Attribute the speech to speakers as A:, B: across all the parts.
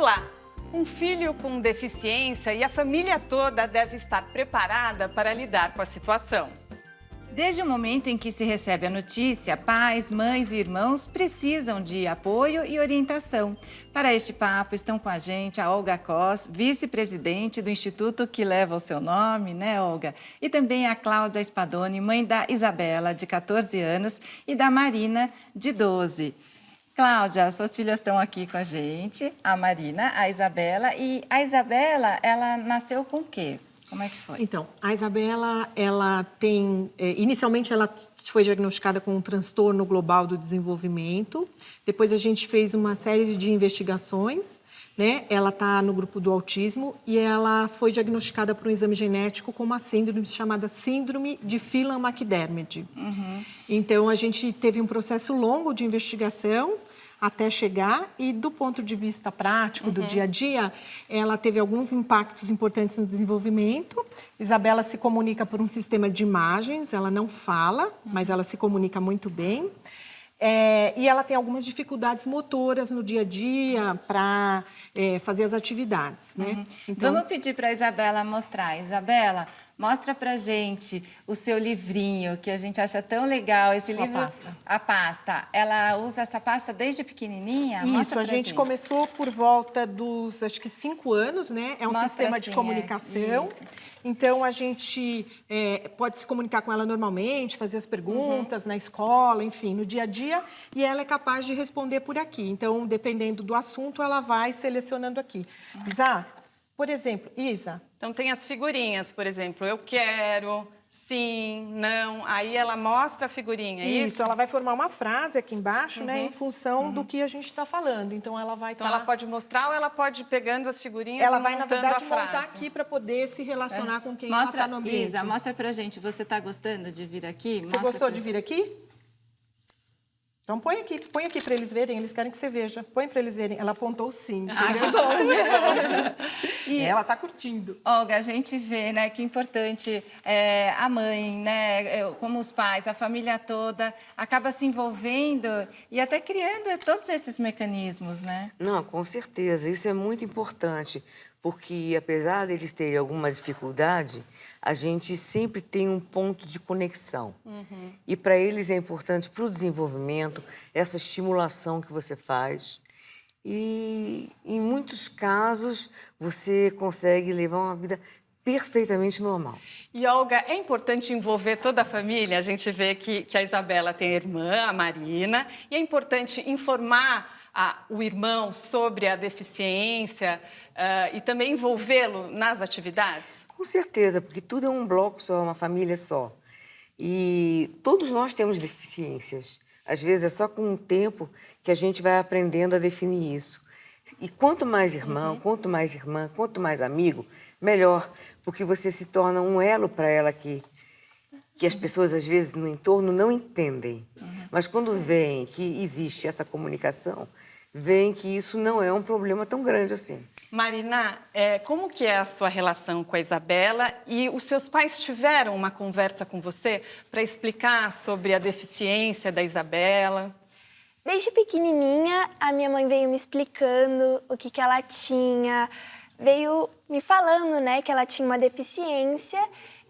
A: Olá! Um filho com deficiência e a família toda deve estar preparada para lidar com a situação.
B: Desde o momento em que se recebe a notícia, pais, mães e irmãos precisam de apoio e orientação. Para este papo estão com a gente a Olga Cos, vice-presidente do instituto que leva o seu nome, né, Olga? E também a Cláudia Spadoni, mãe da Isabela, de 14 anos, e da Marina, de 12. Cláudia, suas filhas estão aqui com a gente, a Marina, a Isabela. E a Isabela, ela nasceu com o quê? Como é que foi?
C: Então, a Isabela, ela tem... Inicialmente, ela foi diagnosticada com um transtorno global do desenvolvimento. Depois, a gente fez uma série de investigações, né? Ela está no grupo do autismo e ela foi diagnosticada por um exame genético com uma síndrome chamada Síndrome de Phelan-McDermid. Então, a gente teve um processo longo de investigação até chegar, e do ponto de vista prático, do dia a dia, ela teve alguns impactos importantes no desenvolvimento. Isabela se comunica por um sistema de imagens, ela não fala, mas ela se comunica muito bem. E ela tem algumas dificuldades motoras no dia a dia para fazer as atividades, né?
B: Então... Vamos pedir para a Isabela mostrar. Isabela, mostra para a gente o seu livrinho, que a gente acha tão legal. Esse livro,
C: pasta.
B: A pasta. Ela usa essa pasta desde pequenininha?
C: Isso, a gente começou por volta dos, acho que 5 anos, né? É um
B: Mostra
C: sistema
B: assim,
C: de comunicação.
B: isso.
C: Então, a gente pode se comunicar com ela normalmente, fazer as perguntas na escola, enfim, no dia a dia, e ela é capaz de responder por aqui. Então, dependendo do assunto, ela vai selecionando aqui. Isa, por exemplo, Isa...
A: Então tem as figurinhas, por exemplo, eu quero, sim, não, aí ela mostra a figurinha, é isso?
C: Isso, ela vai formar uma frase aqui embaixo, né, em função do que a gente está falando. Então, ela vai
A: Então ela pode mostrar ou ela pode ir pegando as figurinhas
C: ela
A: e
C: vai, na
A: montando
C: verdade,
A: a frase?
C: montar aqui para poder se relacionar com quem ela está no ambiente.
B: Isa, mostra pra gente. Você está gostando de vir aqui?
C: Você gostou de vir aqui? Então põe aqui para eles verem, eles querem que você veja. Põe para eles verem. Ela apontou sim.
B: Ah, que bom!
C: E ela está curtindo.
B: Olga, a gente vê, né, que importante a mãe, né, como os pais, a família toda, acaba se envolvendo e até criando todos esses mecanismos, né?
D: Não, com certeza. Isso é muito importante, porque apesar deles terem alguma dificuldade, a gente sempre tem um ponto de conexão. E para eles é importante, para o desenvolvimento, essa estimulação que você faz. E, em muitos casos, você consegue levar uma vida perfeitamente normal.
A: E, Olga, é importante envolver toda a família? A gente vê que a Isabela tem a irmã, a Marina, e é importante informar o irmão sobre a deficiência e também envolvê-lo nas atividades?
D: Com certeza, porque tudo é um bloco só, uma família só. E todos nós temos deficiências. Às vezes é só com o tempo que a gente vai aprendendo a definir isso. E quanto mais irmão, quanto mais irmã, quanto mais amigo, melhor, porque você se torna um elo para ela que as pessoas, às vezes, no entorno não entendem. Mas quando veem que existe essa comunicação, veem que isso não é um problema tão grande assim.
A: Marina, como que é a sua relação com a Isabela? E os seus pais tiveram uma conversa com você para explicar sobre a deficiência da Isabela?
E: Desde pequenininha, a minha mãe veio me explicando o que ela tinha, veio me falando, né, que ela tinha uma deficiência,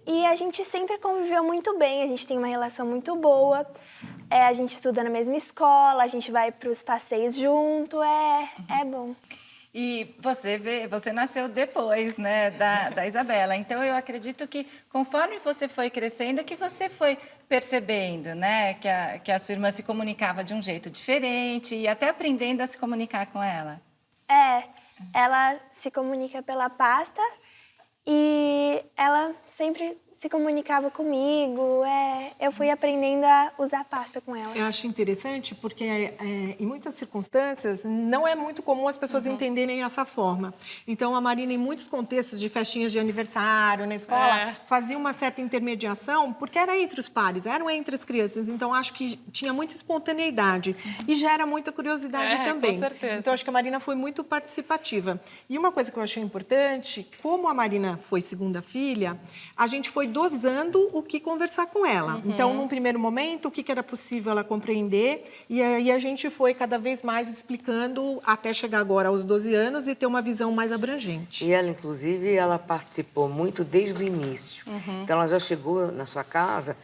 E: e a gente sempre conviveu muito bem, a gente tem uma relação muito boa, a gente estuda na mesma escola, a gente vai para os passeios junto, é bom.
B: E você nasceu depois, né, da Isabela. Então, eu acredito que, conforme você foi crescendo, que você foi percebendo, né, que a sua irmã se comunicava de um jeito diferente e até aprendendo a se comunicar com ela.
E: Ela se comunica pela pasta e ela sempre se comunicava comigo, eu fui aprendendo a usar pasta com ela.
C: Eu acho interessante porque, em muitas circunstâncias, não é muito comum as pessoas entenderem essa forma. Então, a Marina, em muitos contextos de festinhas de aniversário na escola, fazia uma certa intermediação, porque era entre os pares, eram entre as crianças. Então, acho que tinha muita espontaneidade e gera muita curiosidade também.
A: Com certeza.
C: Então, acho que a Marina foi muito participativa. E uma coisa que eu achei importante, como a Marina foi segunda filha, a gente foi foi dosando o que conversar com ela. Então, num primeiro momento, o que era possível ela compreender, e aí a gente foi cada vez mais explicando até chegar agora aos 12 anos e ter uma visão mais abrangente.
D: E ela, inclusive, ela participou muito desde o início. Então, ela já chegou na sua casa,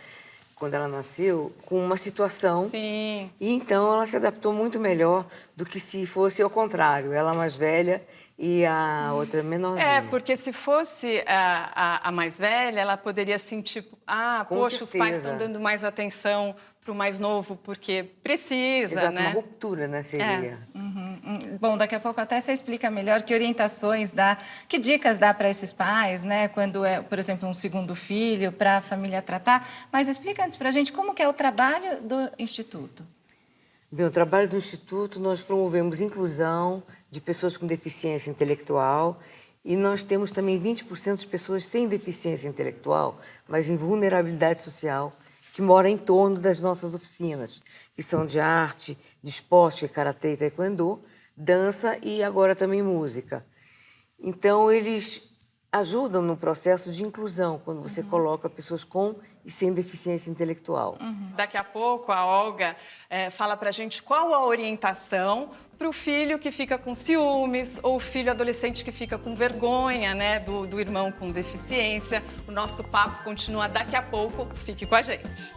D: quando ela nasceu, com uma situação.
A: Sim.
D: E então ela se adaptou muito melhor do que se fosse ao contrário. Ela mais velha e a outra menorzinha.
A: É, porque se fosse a mais velha, ela poderia sentir,
D: Com
A: poxa, os pais
D: certeza.
A: estão dando mais atenção para o mais novo, porque precisa,
D: Exato,
A: né?
D: uma ruptura, né, seria.
B: Bom, daqui a pouco até você explica melhor que orientações dá, que dicas dá para esses pais, né? Quando é, por exemplo, um segundo filho, para a família tratar. Mas explica antes para a gente como que é o trabalho do Instituto.
D: Bem, o trabalho do Instituto, nós promovemos inclusão de pessoas com deficiência intelectual e nós temos também 20% de pessoas sem deficiência intelectual, mas em vulnerabilidade social, que moram em torno das nossas oficinas, que são de arte, de esporte, karatê e taekwondo, dança e agora também música. Então, eles ajudam no processo de inclusão, quando você coloca pessoas com e sem deficiência intelectual.
A: Daqui a pouco a Olga fala para a gente qual a orientação para o filho que fica com ciúmes ou o filho adolescente que fica com vergonha, né, do irmão com deficiência. O nosso papo continua daqui a pouco. Fique com a gente.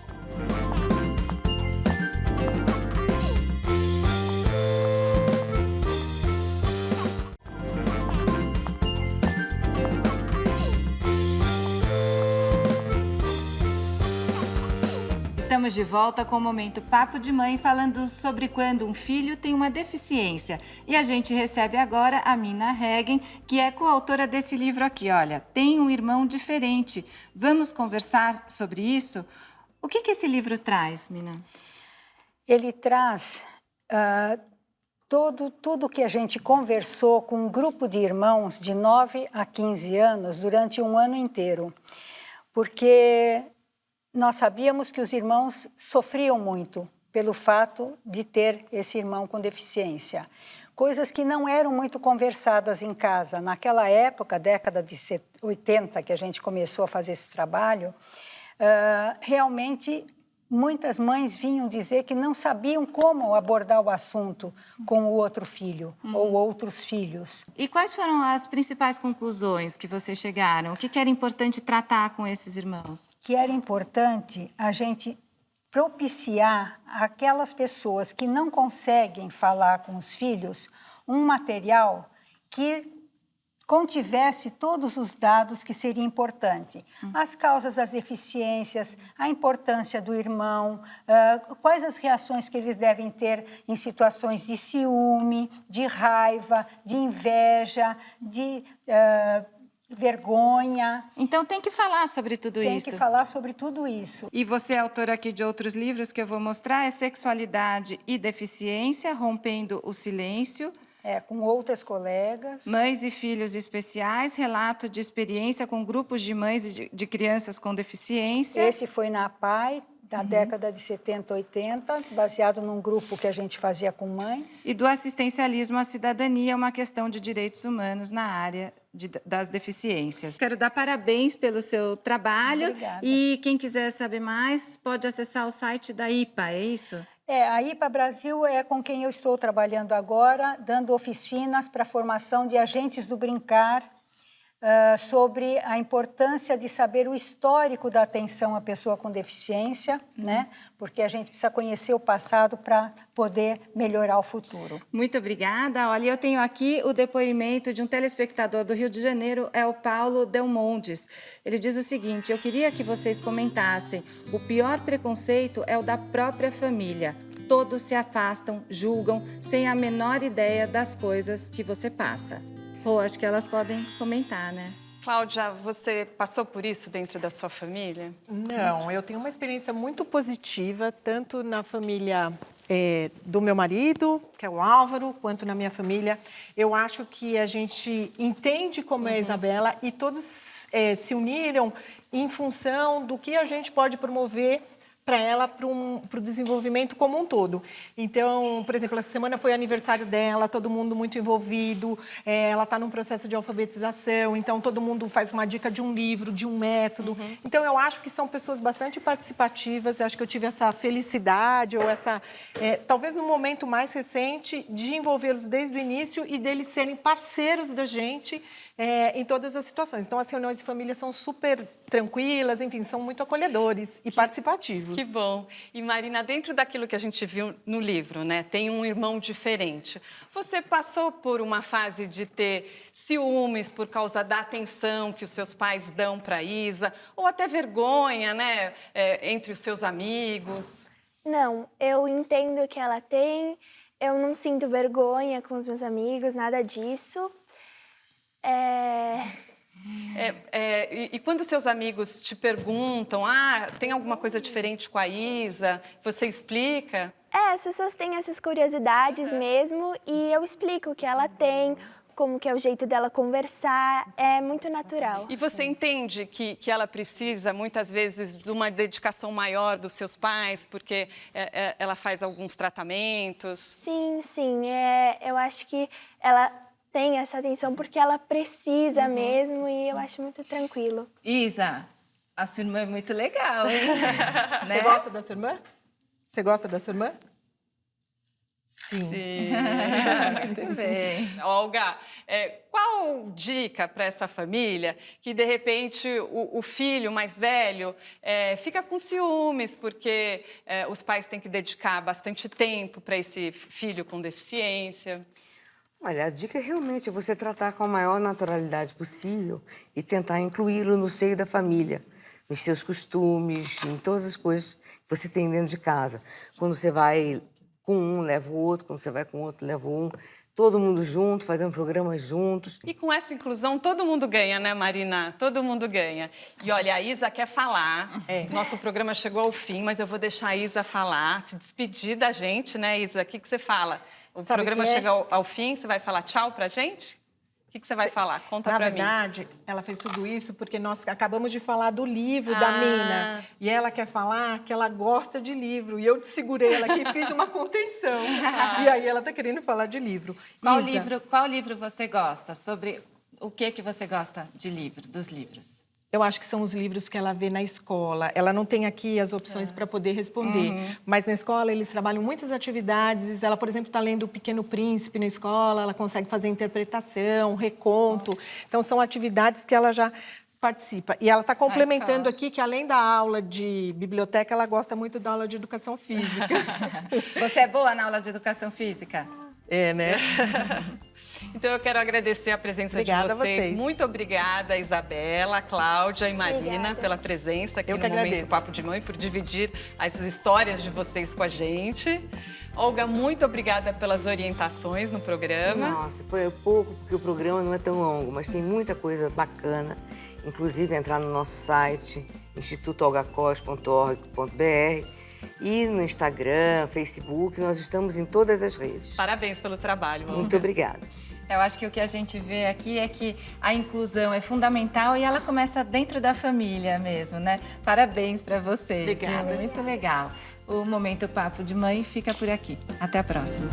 B: Estamos de volta com o Momento Papo de Mãe, falando sobre quando um filho tem uma deficiência. E a gente recebe agora a Mina Heggen, que é coautora desse livro aqui, olha, Tem um Irmão Diferente. Vamos conversar sobre isso? O que esse livro traz, Mina?
F: Ele traz tudo que a gente conversou com um grupo de irmãos de 9 a 15 anos durante um ano inteiro. Porque nós sabíamos que os irmãos sofriam muito pelo fato de ter esse irmão com deficiência. Coisas que não eram muito conversadas em casa. Naquela época, década de 80, que a gente começou a fazer esse trabalho, realmente muitas mães vinham dizer que não sabiam como abordar o assunto com o outro filho ou outros filhos.
B: E quais foram as principais conclusões que vocês chegaram? O que era importante tratar com esses irmãos?
F: Que era importante a gente propiciar aquelas pessoas que não conseguem falar com os filhos um material que contivesse todos os dados que seria importante. As causas das deficiências, a importância do irmão, quais as reações que eles devem ter em situações de ciúme, de raiva, de inveja, de vergonha.
B: Então tem que falar sobre tudo isso.
F: Tem que falar sobre tudo isso.
B: E você é autora aqui de outros livros que eu vou mostrar, é Sexualidade e Deficiência, Rompendo o Silêncio.
F: Com outras colegas.
B: Mães e Filhos Especiais, relato de experiência com grupos de mães e de crianças com deficiência.
F: Esse foi na PAI, da década de 70, 80, baseado num grupo que a gente fazia com mães.
B: E do assistencialismo à cidadania, uma questão de direitos humanos na área das deficiências. Quero dar parabéns pelo seu trabalho.
F: Obrigada.
B: E quem quiser saber mais, pode acessar o site da IPA, é isso?
F: A IPA Brasil é com quem eu estou trabalhando agora, dando oficinas para a formação de agentes do brincar, sobre a importância de saber o histórico da atenção à pessoa com deficiência, né? Porque a gente precisa conhecer o passado para poder melhorar o futuro.
B: Muito obrigada. Olha, eu tenho aqui o depoimento de um telespectador do Rio de Janeiro, é o Paulo Delmontes. Ele diz o seguinte: eu queria que vocês comentassem, o pior preconceito é o da própria família. Todos se afastam, julgam, sem a menor ideia das coisas que você passa. Pô, acho que elas podem comentar, né?
A: Cláudia, você passou por isso dentro da sua família?
C: Não, eu tenho uma experiência muito positiva, tanto na família do meu marido, que é o Álvaro, quanto na minha família. Eu acho que a gente entende como é a Isabela e todos se uniram em função do que a gente pode promover para ela, para o desenvolvimento como um todo. Então, por exemplo, essa semana foi aniversário dela, todo mundo muito envolvido, ela está num processo de alfabetização, então todo mundo faz uma dica de um livro, de um método. Então, eu acho que são pessoas bastante participativas, acho que eu tive essa felicidade ou essa, talvez no momento mais recente, de envolvê-los desde o início e deles serem parceiros da gente em todas as situações. Então, as reuniões de família são super tranquilas, enfim, são muito acolhedores e participativos.
A: Que bom. E, Marina, dentro daquilo que a gente viu no livro, né, tem um irmão diferente. Você passou por uma fase de ter ciúmes por causa da atenção que os seus pais dão para a Isa, ou até vergonha, né, entre os seus amigos?
E: Não, eu entendo que ela tem, eu não sinto vergonha com os meus amigos, nada disso.
A: E quando seus amigos te perguntam, tem alguma coisa diferente com a Isa, você explica?
E: As pessoas têm essas curiosidades mesmo e eu explico o que ela tem, como que é o jeito dela conversar, é muito natural.
A: E você entende que ela precisa, muitas vezes, de uma dedicação maior dos seus pais, porque ela faz alguns tratamentos?
E: Sim, eu acho que ela tem essa atenção porque ela precisa mesmo e eu acho muito tranquilo.
B: Isa, a sua irmã é muito legal, hein? Né?
C: Você gosta da sua irmã? Você gosta da sua irmã?
A: Sim.
B: Muito bem.
A: Olga, qual dica para essa família que, de repente, o filho mais velho fica com ciúmes porque os pais têm que dedicar bastante tempo para esse filho com deficiência?
D: Olha, a dica é realmente você tratar com a maior naturalidade possível e tentar incluí-lo no seio da família, nos seus costumes, em todas as coisas que você tem dentro de casa. Quando você vai com um, leva o outro, quando você vai com o outro, leva um. Todo mundo junto, fazendo programas juntos.
A: E com essa inclusão, todo mundo ganha, né, Marina? Todo mundo ganha. E olha, a Isa quer falar. Nosso programa chegou ao fim, mas eu vou deixar a Isa falar, se despedir da gente, né, Isa? O que você fala? O programa chega ao fim, você vai falar tchau pra gente? O que você vai falar? Conta pra mim.
C: Na verdade, ela fez tudo isso porque nós acabamos de falar do livro da Mina. E ela quer falar que ela gosta de livro. E eu segurei ela aqui e fiz uma contenção. E aí ela está querendo falar de livro.
B: Qual livro você gosta? Sobre o que você gosta de dos livros?
C: Eu acho que são os livros que ela vê na escola. Ela não tem aqui as opções para poder responder. Mas na escola eles trabalham muitas atividades. Ela, por exemplo, está lendo O Pequeno Príncipe na escola. Ela consegue fazer interpretação, reconto. Então, são atividades que ela já participa. E ela está complementando aqui que, além da aula de biblioteca, ela gosta muito da aula de educação física.
B: Você é boa na aula de educação física?
C: Né?
A: Então, eu quero agradecer a presença de vocês. Muito obrigada, Isabela, Cláudia e Marina, pela presença aqui no Momento Papo de Mãe, por dividir as histórias de vocês com a gente. Olga, muito obrigada pelas orientações no programa.
D: Nossa, foi pouco, porque o programa não é tão longo, mas tem muita coisa bacana. Inclusive, entrar no nosso site, institutoalgacos.org.br, e no Instagram, Facebook, nós estamos em todas as redes.
A: Parabéns pelo trabalho, Olga.
D: Muito obrigada.
B: Eu acho que o que a gente vê aqui é que a inclusão é fundamental e ela começa dentro da família mesmo, né? Parabéns para vocês.
C: Obrigada.
B: Muito legal. O Momento Papo de Mãe fica por aqui. Até a próxima.